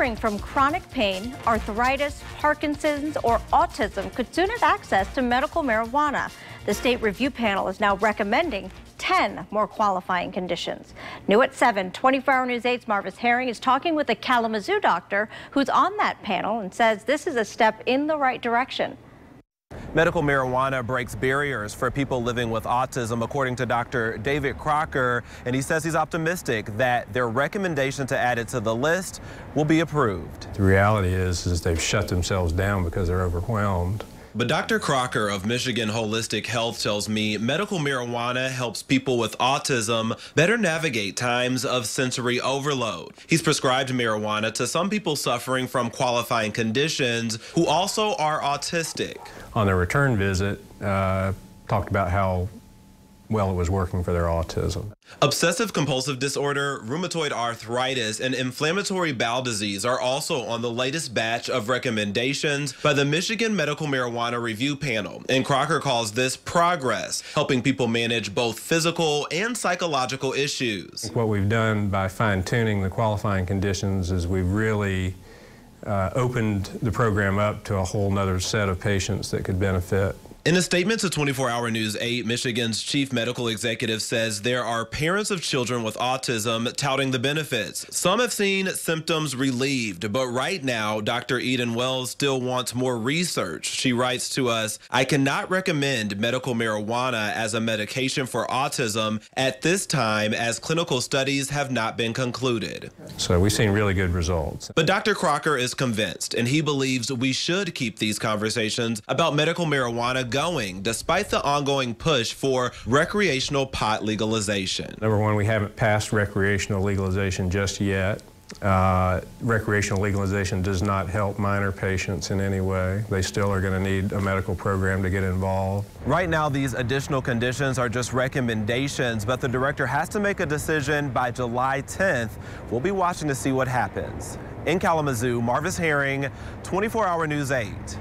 suffering from chronic pain, arthritis, Parkinson's, or autism could soon have access to medical marijuana. The state review panel is now recommending 10 more qualifying conditions. New at 7, 24-Hour News 8's Marvis Herring is talking with a Kalamazoo doctor who's on that panel and says this is a step in the right direction. Medical marijuana breaks barriers for people living with autism, according to Dr. David Crocker, and he says he's optimistic that their recommendation to add it to the list will be approved. The reality is they've shut themselves down because they're overwhelmed. But Dr. Crocker of Michigan Holistic Health tells me medical marijuana helps people with autism better navigate times of sensory overload. He's prescribed marijuana to some people suffering from qualifying conditions who also are autistic. On their return visit, talked about how well it was working for their autism. Obsessive compulsive disorder, rheumatoid arthritis, and inflammatory bowel disease are also on the latest batch of recommendations by the Michigan Medical Marijuana Review Panel, and Crocker calls this progress, helping people manage both physical and psychological issues. What we've done by fine-tuning the qualifying conditions is we've really opened the program up to a whole nother set of patients that could benefit. In a statement to 24-Hour News 8, Michigan's chief medical executive says there are parents of children with autism touting the benefits. Some have seen symptoms relieved, but right now, Dr. Eden Wells still wants more research. She writes to us, "I cannot recommend medical marijuana as a medication for autism at this time as clinical studies have not been concluded." So we've seen really good results. But Dr. Crocker is convinced, and he believes we should keep these conversations about medical marijuana going, despite the ongoing push for recreational pot legalization. Number one, we haven't passed recreational legalization just yet. Recreational legalization does not help minor patients in any way. They still are going to need a medical program to get involved. Right now, these additional conditions are just recommendations, but the director has to make a decision by July 10th. We'll be watching to see what happens. In Kalamazoo, Marvis Herring, 24-Hour News 8.